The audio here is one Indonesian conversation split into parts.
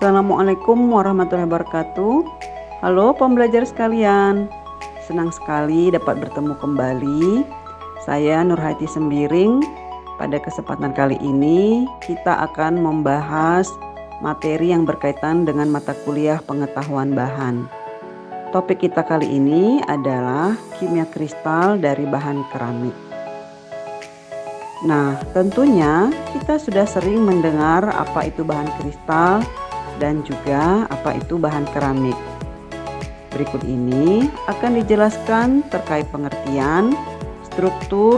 Assalamualaikum warahmatullahi wabarakatuh. Halo pembelajar sekalian, senang sekali dapat bertemu kembali. Saya Nurhayati Sembiring. Pada kesempatan kali ini kita akan membahas materi yang berkaitan dengan mata kuliah pengetahuan bahan. Topik kita kali ini adalah kimia kristal dari bahan keramik. Nah, tentunya kita sudah sering mendengar apa itu bahan kristal dan juga apa itu bahan keramik. Berikut ini akan dijelaskan terkait pengertian, struktur,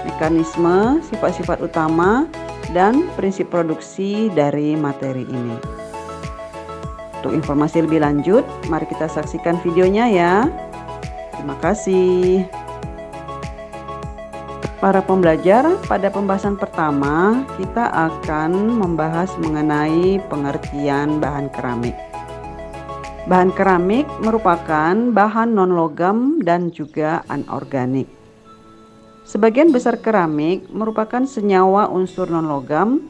mekanisme, sifat-sifat utama, dan prinsip produksi dari materi ini. Untuk informasi lebih lanjut, mari kita saksikan videonya ya. Terima kasih. Para pembelajar, pada pembahasan pertama kita akan membahas mengenai pengertian bahan keramik. Bahan keramik merupakan bahan non-logam dan juga anorganik. Sebagian besar keramik merupakan senyawa unsur non-logam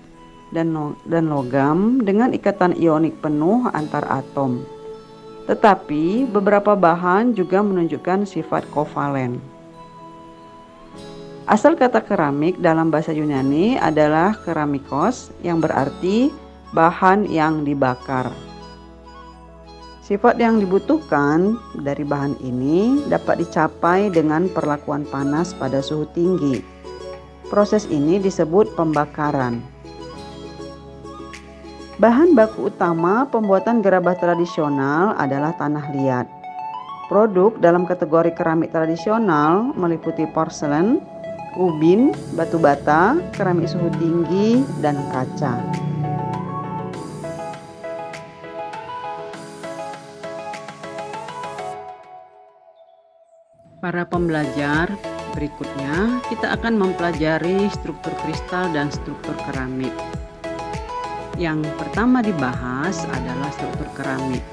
dan logam dengan ikatan ionik penuh antar atom. Tetapi beberapa bahan juga menunjukkan sifat kovalen. Asal kata keramik dalam bahasa Yunani adalah keramikos, yang berarti bahan yang dibakar. Sifat yang dibutuhkan dari bahan ini dapat dicapai dengan perlakuan panas pada suhu tinggi. Proses ini disebut pembakaran. Bahan baku utama pembuatan gerabah tradisional adalah tanah liat. Produk dalam kategori keramik tradisional meliputi porselen, ubin, batu bata, keramik suhu tinggi, dan kaca. Para pembelajar, berikutnya kita akan mempelajari struktur kristal dan struktur keramik. Yang pertama dibahas adalah struktur keramik.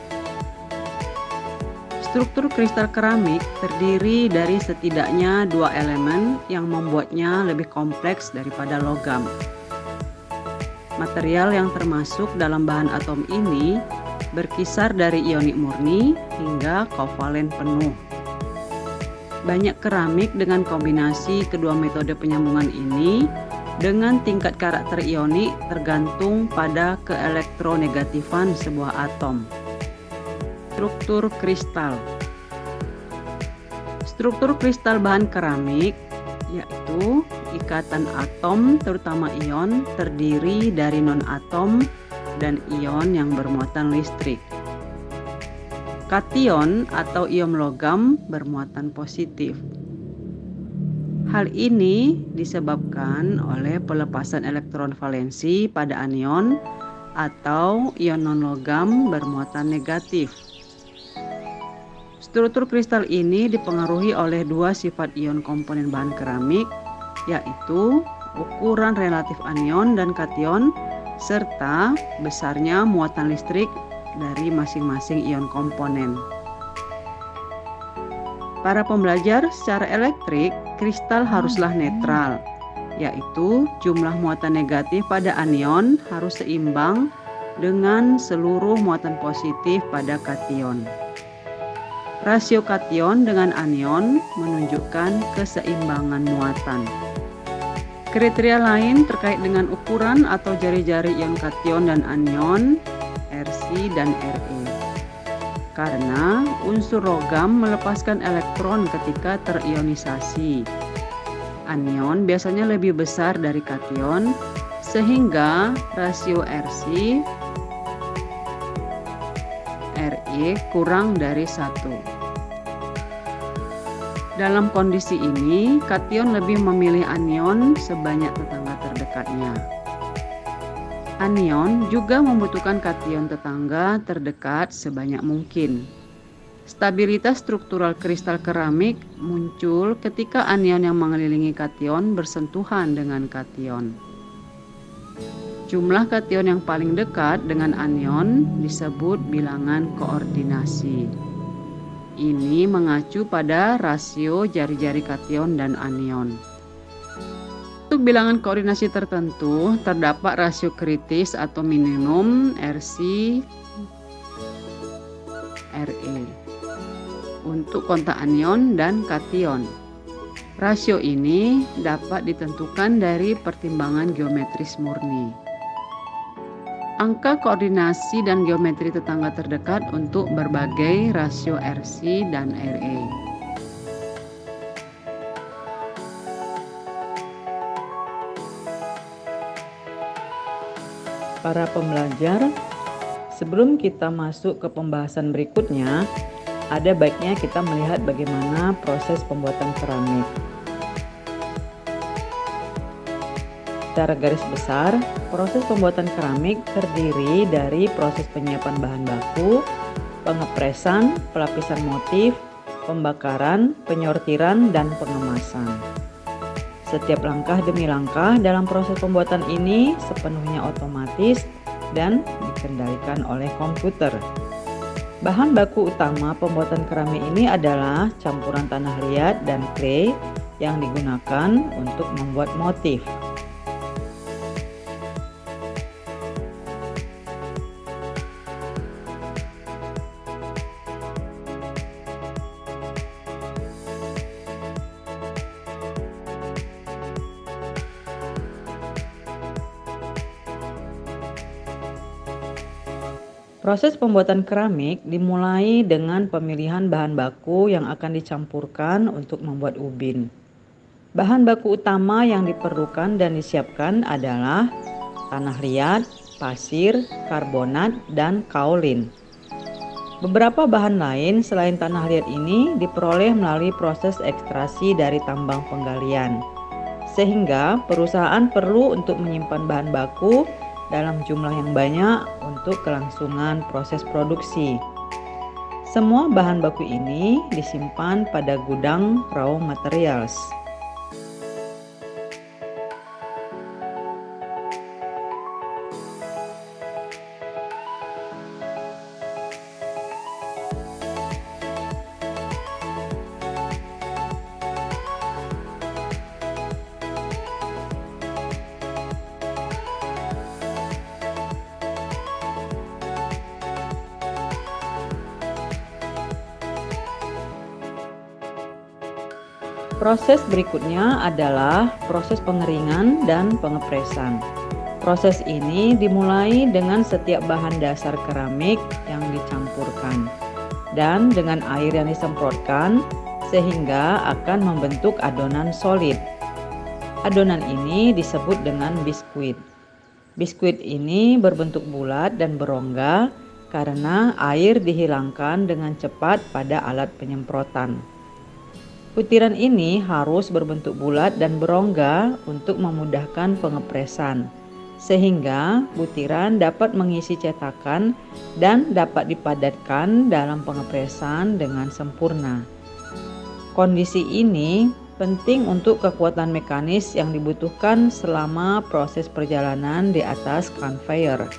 Struktur kristal keramik terdiri dari setidaknya dua elemen yang membuatnya lebih kompleks daripada logam. Material yang termasuk dalam bahan atom ini berkisar dari ionik murni hingga kovalen penuh. Banyak keramik dengan kombinasi kedua metode penyambungan ini dengan tingkat karakter ionik tergantung pada keelektronegatifan sebuah atom. Struktur kristal. Struktur kristal bahan keramik yaitu ikatan atom terutama ion terdiri dari non-atom dan ion yang bermuatan listrik. Kation atau ion logam bermuatan positif. Hal ini disebabkan oleh pelepasan elektron valensi pada anion atau ion non-logam bermuatan negatif. Struktur kristal ini dipengaruhi oleh dua sifat ion komponen bahan keramik, yaitu ukuran relatif anion dan kation, serta besarnya muatan listrik dari masing-masing ion komponen. Para pembelajar, secara elektrik, kristal haruslah netral, yaitu jumlah muatan negatif pada anion harus seimbang dengan seluruh muatan positif pada kation. Rasio kation dengan anion menunjukkan keseimbangan muatan. Kriteria lain terkait dengan ukuran atau jari-jari ion kation dan anion, Rc dan Re. Karena unsur logam melepaskan elektron ketika terionisasi. Anion biasanya lebih besar dari kation, sehingga rasio Rc Re kurang dari 1. Dalam kondisi ini, kation lebih memilih anion sebanyak tetangga terdekatnya. Anion juga membutuhkan kation tetangga terdekat sebanyak mungkin. Stabilitas struktural kristal keramik muncul ketika anion yang mengelilingi kation bersentuhan dengan kation. Jumlah kation yang paling dekat dengan anion disebut bilangan koordinasi. Ini mengacu pada rasio jari-jari kation dan anion. Untuk Untuk bilangan koordinasi tertentu, terdapat rasio kritis atau minimum RC RE untuk kontak anion dan kation. Rasio ini dapat ditentukan dari pertimbangan geometris murni. Angka koordinasi dan geometri tetangga terdekat untuk berbagai rasio RC dan RE. Para pembelajar, sebelum kita masuk ke pembahasan berikutnya, ada baiknya kita melihat bagaimana proses pembuatan keramik. Secara garis besar, proses pembuatan keramik terdiri dari proses penyiapan bahan baku, pengepresan, pelapisan motif, pembakaran, penyortiran, dan pengemasan. Setiap langkah demi langkah dalam proses pembuatan ini sepenuhnya otomatis dan dikendalikan oleh komputer. Bahan baku utama pembuatan keramik ini adalah campuran tanah liat dan clay yang digunakan untuk membuat motif. Proses pembuatan keramik dimulai dengan pemilihan bahan baku yang akan dicampurkan untuk membuat ubin. Bahan baku utama yang diperlukan dan disiapkan adalah tanah liat, pasir, karbonat, dan kaolin. Beberapa bahan lain selain tanah liat ini diperoleh melalui proses ekstraksi dari tambang penggalian, sehingga perusahaan perlu untuk menyimpan bahan baku dalam jumlah yang banyak untuk kelangsungan proses produksi. Semua bahan baku ini disimpan pada gudang raw materials. Proses berikutnya adalah proses pengeringan dan pengepresan. Proses ini dimulai dengan setiap bahan dasar keramik yang dicampurkan dan dengan air yang disemprotkan sehingga akan membentuk adonan solid. Adonan ini disebut dengan biskuit. Biskuit ini berbentuk bulat dan berongga karena air dihilangkan dengan cepat pada alat penyemprotan. Butiran ini harus berbentuk bulat dan berongga untuk memudahkan pengepresan, sehingga butiran dapat mengisi cetakan dan dapat dipadatkan dalam pengepresan dengan sempurna. Kondisi ini penting untuk kekuatan mekanis yang dibutuhkan selama proses perjalanan di atas conveyor.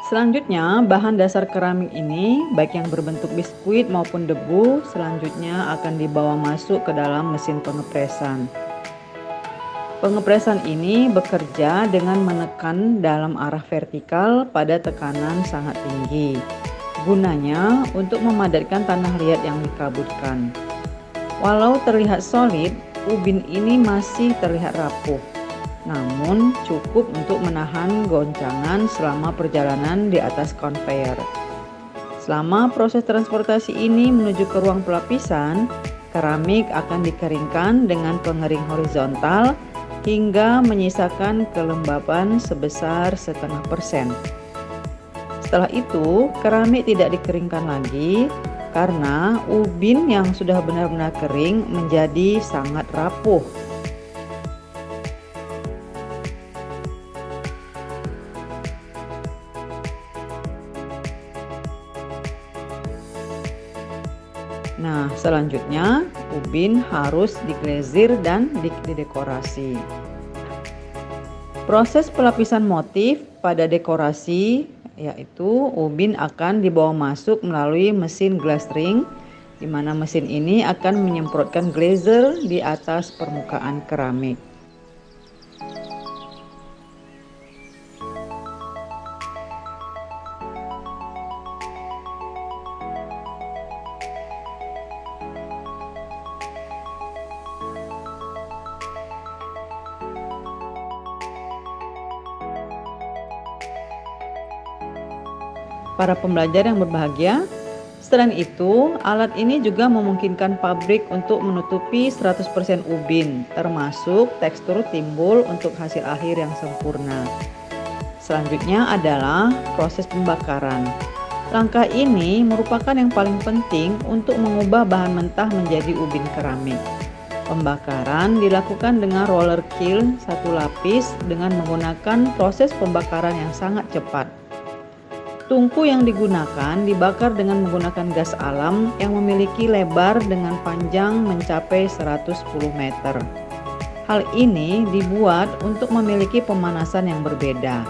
Selanjutnya, bahan dasar keramik ini, baik yang berbentuk biskuit maupun debu, selanjutnya akan dibawa masuk ke dalam mesin pengepresan. Pengepresan ini bekerja dengan menekan dalam arah vertikal pada tekanan sangat tinggi. Gunanya untuk memadatkan tanah liat yang dikabutkan. Walau terlihat solid, ubin ini masih terlihat rapuh. Namun cukup untuk menahan goncangan selama perjalanan di atas conveyor. Selama proses transportasi ini menuju ke ruang pelapisan, keramik akan dikeringkan dengan pengering horizontal hingga menyisakan kelembaban sebesar 0,5%. Setelah itu, keramik tidak dikeringkan lagi karena ubin yang sudah benar-benar kering menjadi sangat rapuh. Nah, selanjutnya ubin harus diglazir dan didekorasi. Proses pelapisan motif pada dekorasi yaitu ubin akan dibawa masuk melalui mesin glazing, di mana mesin ini akan menyemprotkan glazer di atas permukaan keramik. Para pembelajar yang berbahagia, selain itu, alat ini juga memungkinkan pabrik untuk menutupi 100% ubin, termasuk tekstur timbul untuk hasil akhir yang sempurna. Selanjutnya adalah proses pembakaran. Langkah ini merupakan yang paling penting untuk mengubah bahan mentah menjadi ubin keramik. Pembakaran dilakukan dengan roller kiln satu lapis dengan menggunakan proses pembakaran yang sangat cepat. Tungku yang digunakan dibakar dengan menggunakan gas alam yang memiliki lebar dengan panjang mencapai 110 meter. Hal ini dibuat untuk memiliki pemanasan yang berbeda.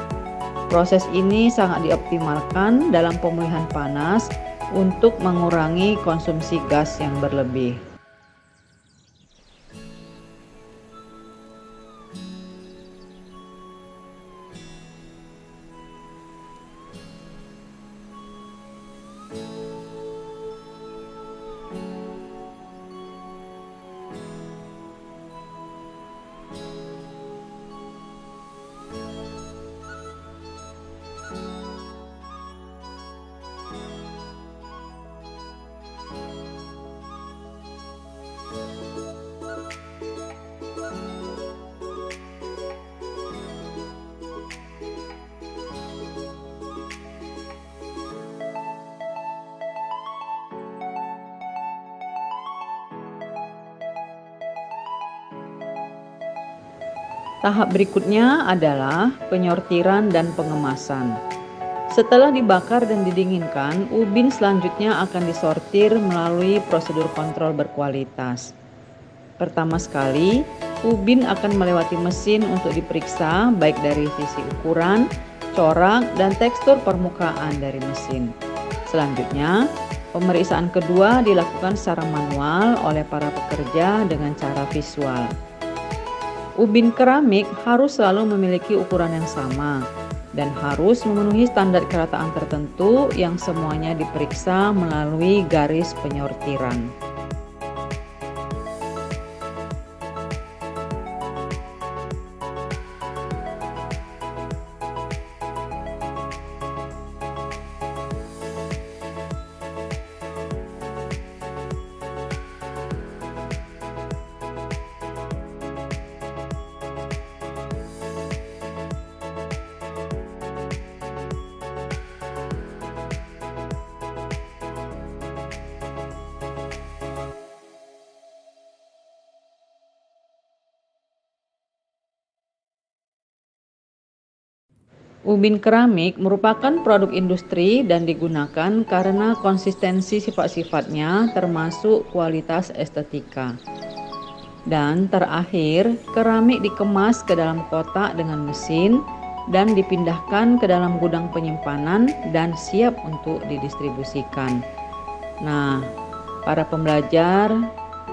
Proses ini sangat dioptimalkan dalam pemulihan panas untuk mengurangi konsumsi gas yang berlebih. Tahap berikutnya adalah penyortiran dan pengemasan. Setelah dibakar dan didinginkan, ubin selanjutnya akan disortir melalui prosedur kontrol berkualitas. Pertama sekali, ubin akan melewati mesin untuk diperiksa baik dari sisi ukuran, corak, dan tekstur permukaan dari mesin. Selanjutnya, pemeriksaan kedua dilakukan secara manual oleh para pekerja dengan cara visual. Ubin keramik harus selalu memiliki ukuran yang sama dan harus memenuhi standar kerataan tertentu yang semuanya diperiksa melalui garis penyortiran. Ubin keramik merupakan produk industri dan digunakan karena konsistensi sifat-sifatnya termasuk kualitas estetika. Dan terakhir, keramik dikemas ke dalam kotak dengan mesin dan dipindahkan ke dalam gudang penyimpanan dan siap untuk didistribusikan. Nah, para pembelajar,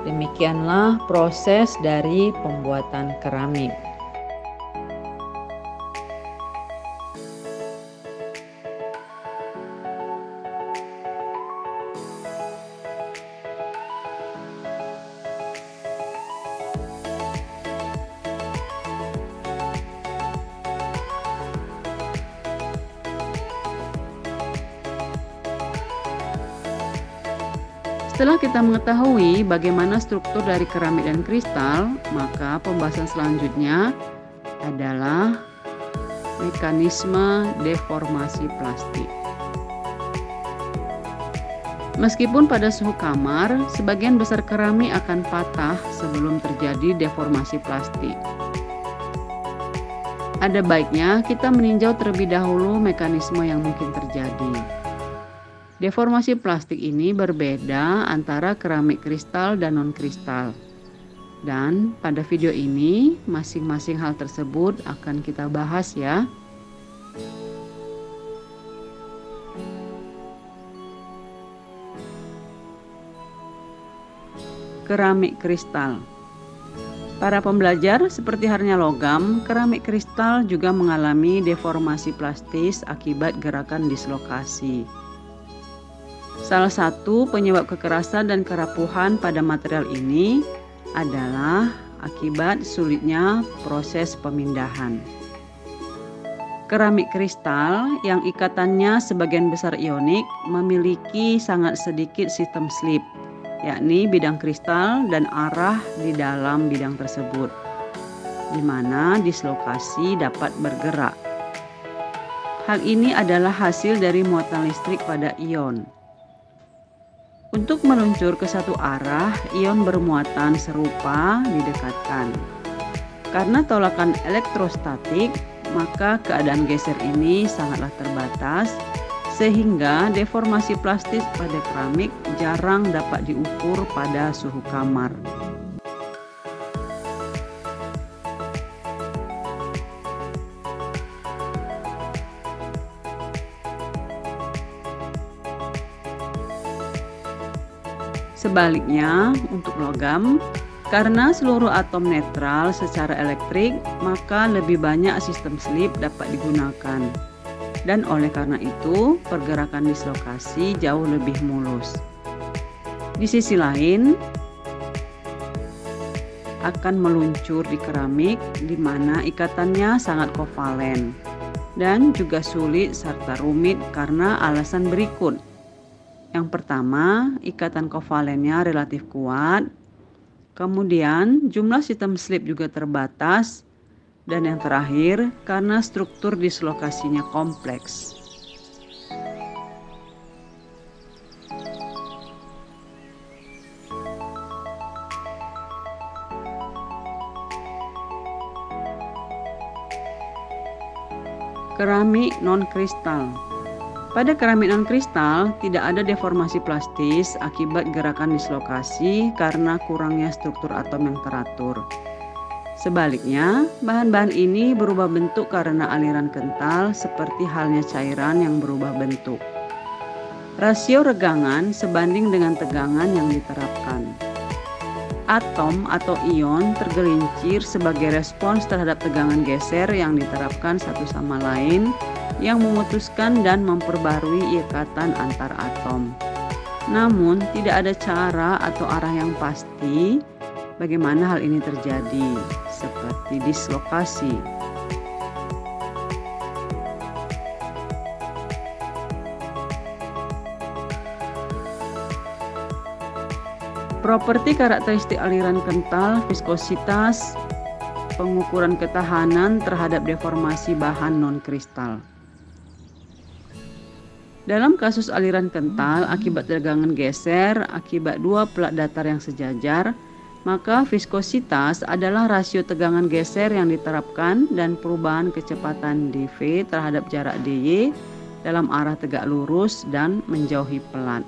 demikianlah proses dari pembuatan keramik. Setelah kita mengetahui bagaimana struktur dari keramik dan kristal, maka pembahasan selanjutnya adalah mekanisme deformasi plastik. Meskipun pada suhu kamar, sebagian besar keramik akan patah sebelum terjadi deformasi plastik. Ada baiknya kita meninjau terlebih dahulu mekanisme yang mungkin terjadi. Deformasi plastik ini berbeda antara keramik kristal dan non-kristal. Dan pada video ini masing-masing hal tersebut akan kita bahas ya. Keramik kristal. Para pembelajar, seperti halnya logam, keramik kristal juga mengalami deformasi plastis akibat gerakan dislokasi. Salah satu penyebab kekerasan dan kerapuhan pada material ini adalah akibat sulitnya proses pemindahan. Keramik kristal yang ikatannya sebagian besar ionik memiliki sangat sedikit sistem slip, yakni bidang kristal dan arah di dalam bidang tersebut, di mana dislokasi dapat bergerak. Hal ini adalah hasil dari muatan listrik pada ion. Untuk meluncur ke satu arah, ion bermuatan serupa didekatkan. Karena tolakan elektrostatik, maka keadaan geser ini sangatlah terbatas, sehingga deformasi plastis pada keramik jarang dapat diukur pada suhu kamar. Sebaliknya, untuk logam, karena seluruh atom netral secara elektrik, maka lebih banyak sistem slip dapat digunakan. Dan oleh karena itu, pergerakan dislokasi jauh lebih mulus. Di sisi lain, akan meluncur di keramik di mana ikatannya sangat kovalen dan juga sulit serta rumit karena alasan berikut. Yang pertama, ikatan kovalennya relatif kuat. Kemudian, jumlah sistem slip juga terbatas. Dan yang terakhir, karena struktur dislokasinya kompleks. Keramik non-kristal. Pada keramik non-kristal, tidak ada deformasi plastis akibat gerakan dislokasi karena kurangnya struktur atom yang teratur. Sebaliknya, bahan-bahan ini berubah bentuk karena aliran kental seperti halnya cairan yang berubah bentuk. Rasio regangan sebanding dengan tegangan yang diterapkan. Atom atau ion tergelincir sebagai respons terhadap tegangan geser yang diterapkan satu sama lain yang memutuskan dan memperbarui ikatan antar atom. Namun, tidak ada cara atau arah yang pasti bagaimana hal ini terjadi, seperti dislokasi. Properti karakteristik aliran kental, viskositas, pengukuran ketahanan terhadap deformasi bahan non-kristal. Dalam kasus aliran kental akibat tegangan geser akibat dua pelat datar yang sejajar, maka viskositas adalah rasio tegangan geser yang diterapkan dan perubahan kecepatan dV terhadap jarak dy dalam arah tegak lurus dan menjauhi pelat.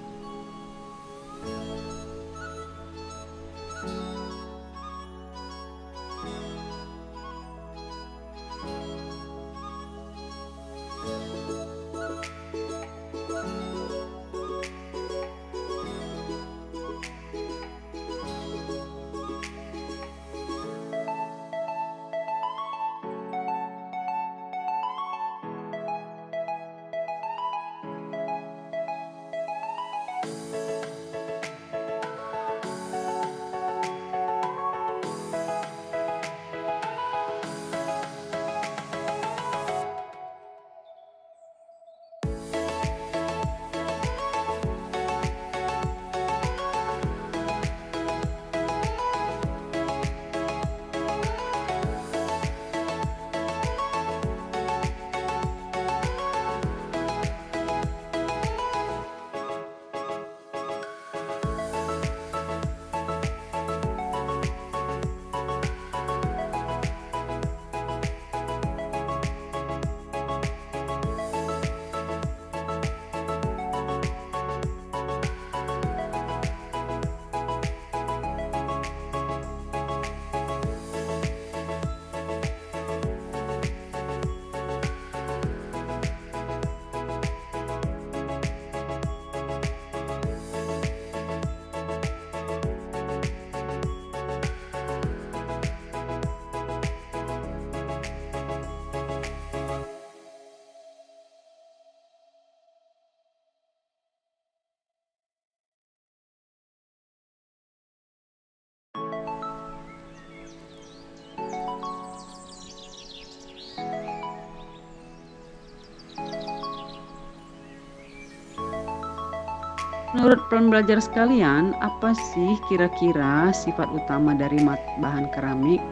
Menurut pembelajar sekalian, apa sih kira-kira sifat utama dari bahan keramik?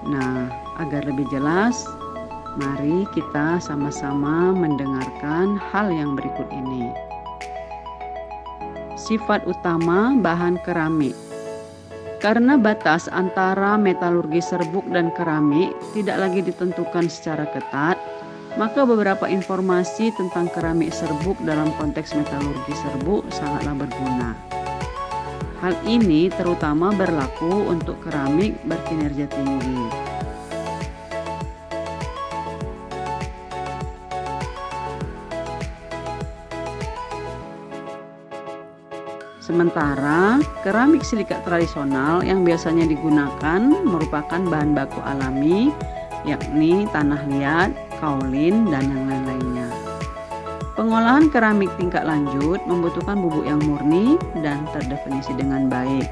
Nah, agar lebih jelas, mari kita sama-sama mendengarkan hal yang berikut ini. Sifat utama bahan keramik. Karena batas antara metalurgi serbuk dan keramik tidak lagi ditentukan secara ketat, maka beberapa informasi tentang keramik serbuk dalam konteks metalurgi serbuk sangatlah berguna. Hal ini terutama berlaku untuk keramik berkinerja tinggi. Sementara keramik silikat tradisional yang biasanya digunakan merupakan bahan baku alami, yakni tanah liat, kaolin, dan yang lain-lainnya. Pengolahan keramik tingkat lanjut membutuhkan bubuk yang murni dan terdefinisi dengan baik,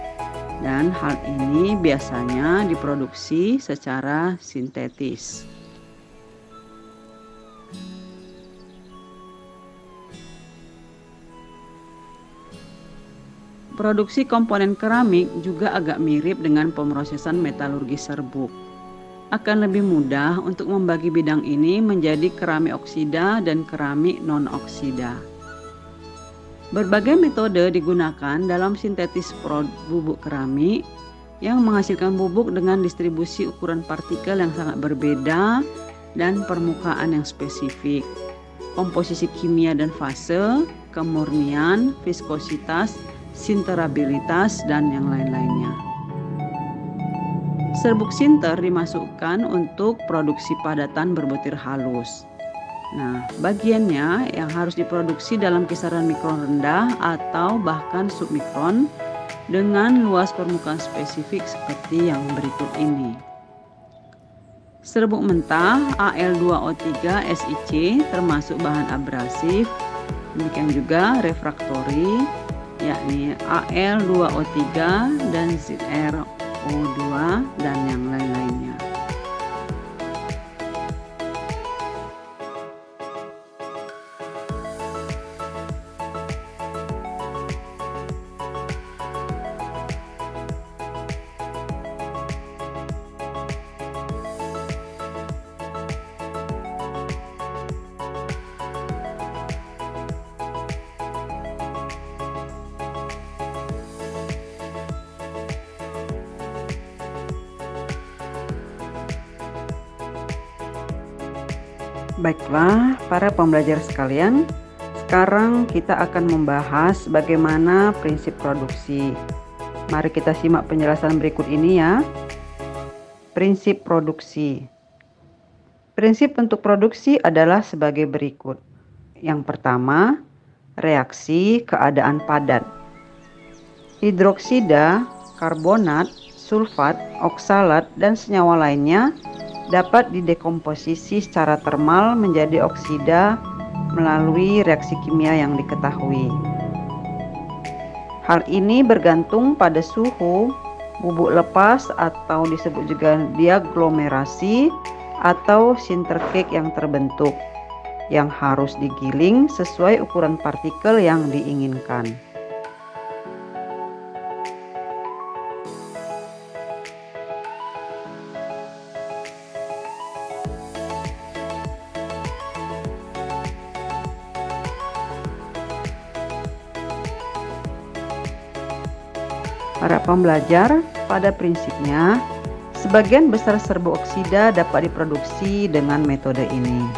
dan hal ini biasanya diproduksi secara sintetis. Produksi komponen keramik juga agak mirip dengan pemrosesan metalurgi serbuk. Akan lebih mudah untuk membagi bidang ini menjadi keramik oksida dan keramik non-oksida. Berbagai metode digunakan dalam sintetis bubuk keramik yang menghasilkan bubuk dengan distribusi ukuran partikel yang sangat berbeda dan permukaan yang spesifik, komposisi kimia dan fase, kemurnian, viskositas, sinterabilitas, dan yang lain-lainnya. Serbuk sinter dimasukkan untuk produksi padatan berbutir halus. Nah, bagiannya yang harus diproduksi dalam kisaran mikron rendah atau bahkan submikron dengan luas permukaan spesifik seperti yang berikut ini. Serbuk mentah Al2O3 SiC termasuk bahan abrasif, demikian juga refraktori, yakni Al2O3 dan ZrO2 dan yang lain-lainnya. Baiklah, para pembelajar sekalian, sekarang kita akan membahas bagaimana prinsip produksi. Mari kita simak penjelasan berikut ini ya. Prinsip produksi. Prinsip untuk produksi adalah sebagai berikut. Yang pertama, reaksi keadaan padat. Hidroksida, karbonat, sulfat, oksalat, dan senyawa lainnya dapat didekomposisi secara termal menjadi oksida melalui reaksi kimia yang diketahui. Hal ini bergantung pada suhu, bubuk lepas atau disebut juga diaglomerasi atau sinter cake yang terbentuk, yang harus digiling sesuai ukuran partikel yang diinginkan. Para pembelajar, pada prinsipnya, sebagian besar serbuk oksida dapat diproduksi dengan metode ini.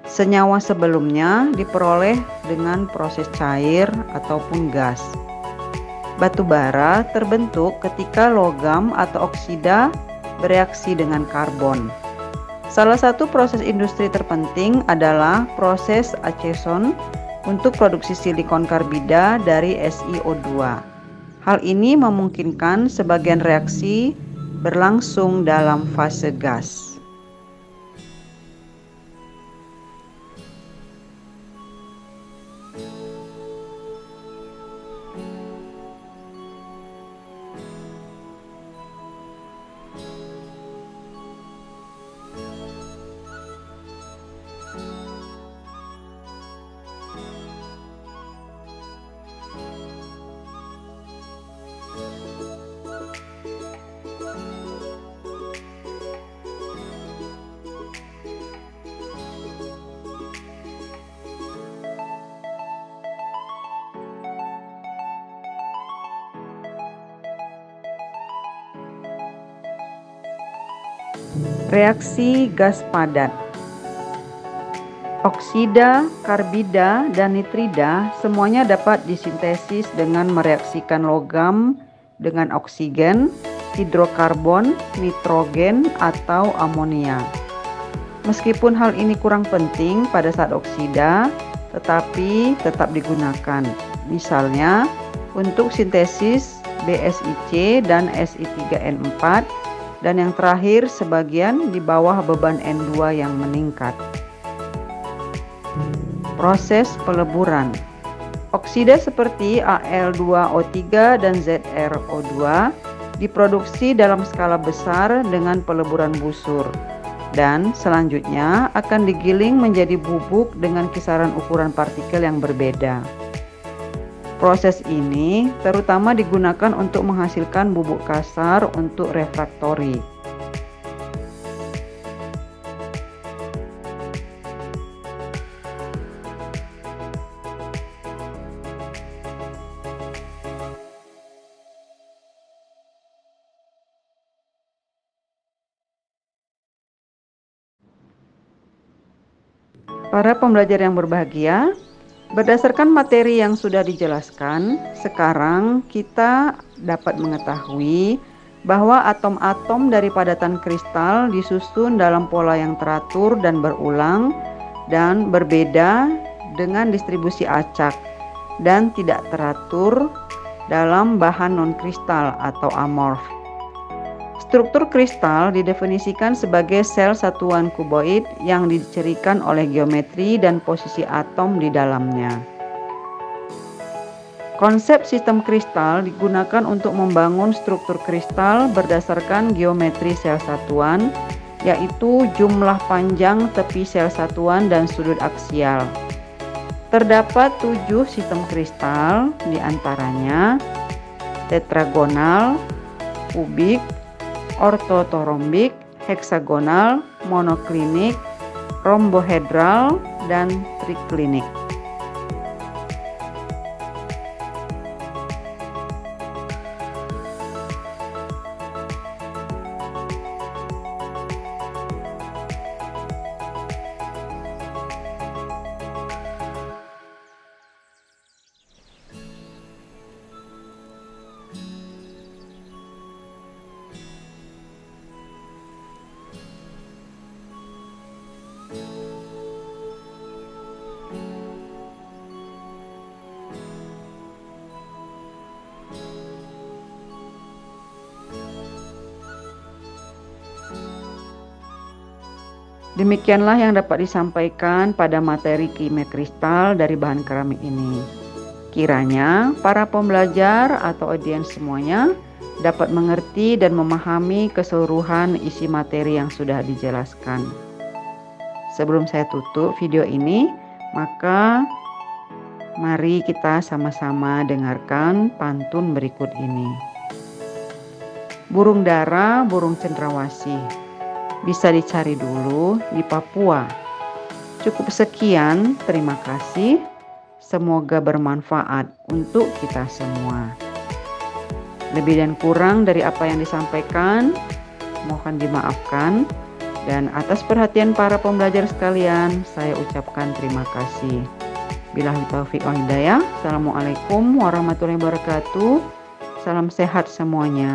Senyawa sebelumnya diperoleh dengan proses cair ataupun gas. Batu bara terbentuk ketika logam atau oksida bereaksi dengan karbon. Salah satu proses industri terpenting adalah proses Acheson untuk produksi silikon karbida dari SiO2. Hal ini memungkinkan sebagian reaksi berlangsung dalam fase gas. Reaksi gas padat. Oksida, karbida, dan nitrida semuanya dapat disintesis dengan mereaksikan logam dengan oksigen, hidrokarbon, nitrogen, atau amonia. Meskipun hal ini kurang penting pada saat oksida, tetapi tetap digunakan. Misalnya, untuk sintesis BSiC dan Si3N4, dan yang terakhir sebagian di bawah beban N2 yang meningkat. Proses peleburan. Oksida seperti Al2O3 dan ZrO2 diproduksi dalam skala besar dengan peleburan busur, dan selanjutnya akan digiling menjadi bubuk dengan kisaran ukuran partikel yang berbeda. Proses ini terutama digunakan untuk menghasilkan bubuk kasar untuk refraktori. Para pembelajar yang berbahagia, berdasarkan materi yang sudah dijelaskan, sekarang kita dapat mengetahui bahwa atom-atom dari padatan kristal disusun dalam pola yang teratur dan berulang dan berbeda dengan distribusi acak dan tidak teratur dalam bahan non-kristal atau amorf. Struktur kristal didefinisikan sebagai sel satuan kuboid yang dicirikan oleh geometri dan posisi atom di dalamnya. Konsep sistem kristal digunakan untuk membangun struktur kristal berdasarkan geometri sel satuan, yaitu jumlah panjang tepi sel satuan dan sudut aksial. Terdapat 7 sistem kristal, diantaranya tetragonal, kubik, ortotorombik, heksagonal, monoklinik, rombohedral, dan triklinik. Demikianlah yang dapat disampaikan pada materi kimia kristal dari bahan keramik ini. Kiranya para pembelajar atau audiens semuanya dapat mengerti dan memahami keseluruhan isi materi yang sudah dijelaskan. Sebelum saya tutup video ini, maka mari kita sama-sama dengarkan pantun berikut ini. Burung dara, burung cendrawasih, bisa dicari dulu di Papua. Cukup sekian, terima kasih. Semoga bermanfaat untuk kita semua. Lebih dan kurang dari apa yang disampaikan, mohon dimaafkan. Dan atas perhatian para pembelajar sekalian, saya ucapkan terima kasih. Billahi taufiq wal hidayah. Assalamualaikum warahmatullahi wabarakatuh. Salam sehat semuanya.